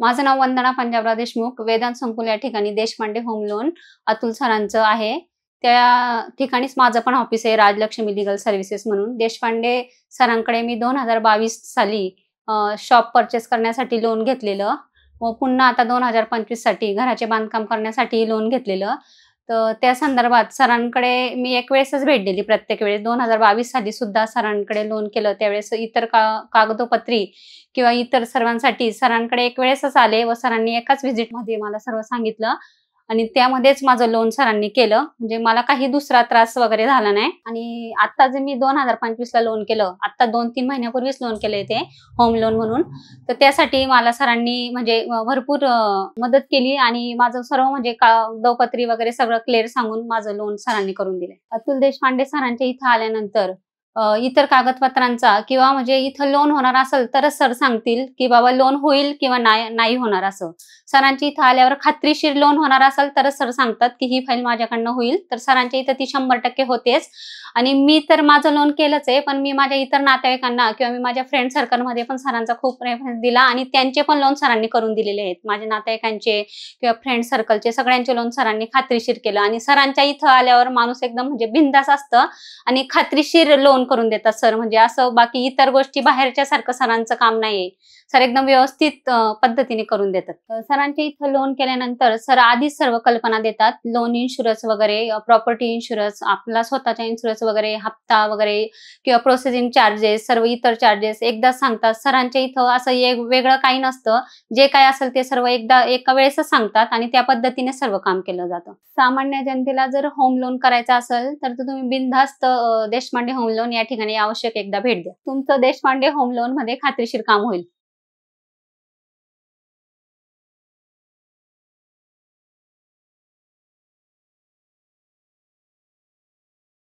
माझं नाव वंदना पंजाबराव देशमुख, वेदांत संकुल या ठिकाणी देशपांडे होम लोन अतुल सरांचं आहे. त्या ठिकाणीच माझं पण ऑफिस आहे, राजलक्ष्मी लीगल सर्व्हिसेस म्हणून. देशपांडे सरांकडे मी 2022 साली शॉप परचेस करण्यासाठी लोन घेतलेलं व पुन्हा आता 2025 साठी घराचे बांधकाम करण्यासाठी लोन घेतलेलं. तर त्या संदर्भात सरांकडे मी एक वेळेसच भेट दिली. प्रत्येक वेळेस 2022 साली सुद्धा सरांकडे लोन केलं. त्यावेळेस इतर कागदोपत्री किंवा इतर सर्वांसाठी सरांकडे एक वेळेसच आले व सरांनी एकाच व्हिजिटमध्ये मला सर्व सांगितलं आणि त्यामध्येच माझं लोन सरांनी केलं. म्हणजे मला काही दुसरा त्रास वगैरे झाला नाही. आणि आता जे मी 2025 ला लोन केलं, आता 2-3 महिन्यापूर्वीच लोन केलंय ते होम लोन म्हणून. तर त्यासाठी मला सरांनी म्हणजे भरपूर मदत केली आणि माझं सर्व म्हणजे कागदोपत्री वगैरे सगळं क्लिअर सांगून माझं लोन सरांनी करून दिलंय. अतुल देशपांडे सरांच्या इथं आल्यानंतर इतर कागदपत्रांचा किंवा म्हणजे इथं लोन होणार असेल तरच सर सांगतील की बाबा लोन होईल किंवा नाही होणार. असं सरांच्या इथं आल्यावर खात्रीशीर लोन होणार असेल तरच सर सांगतात की ही फाईल माझ्याकडनं होईल. तर सरांच्या इथं ती 100% होतेच. आणि मी तर माझं लोन केलंच आहे, पण मी माझ्या इतर नातेवाईकांना किंवा मी माझ्या फ्रेंड सर्कलमध्ये पण सरांचा खूप रेफरन्स दिला आणि त्यांचे पण लोन सरांनी करून दिलेले आहेत. माझ्या नातेवाईकांचे किंवा फ्रेंड सर्कलचे सगळ्यांचे लोन सरांनी खात्रीशीर केलं. आणि सरांच्या इथं आल्यावर माणूस एकदम म्हणजे बिनधास्त असतं आणि खात्रीशीर लोन करून देतात सर. म्हणजे असं बाकी इतर गोष्टी बाहेरच्या सारखं सरांचं काम नाहीये. सर एकदम व्यवस्थित पद्धतीने करून देतात. सरांच्या इथं लोन केल्यानंतर सर आधीच सर्व कल्पना देतात. लोन इन्शुरन्स वगैरे, प्रॉपर्टी इन्शुरन्स, आपला स्वतःचा इन्शुरन्स वगैरे, हप्ता वगैरे किंवा प्रोसेसिंग चार्जेस, सर्व इतर चार्जेस एकदाच सांगतात. सरांच्या इथं असं वेगळं काही नसतं. जे काय असेल ते सर्व एका वेळेसच सांगतात आणि त्या पद्धतीने सर्व काम केलं जातं. सामान्य जनतेला जर होम लोन करायचं असेल तर तुम्ही बिनधास्त देशपांडे होम लोन या ठिकाणी आवश्यक एकदा भेट द्या. तुमचं देशपांडे होम लोन मध्ये खात्रीशीर काम होईल.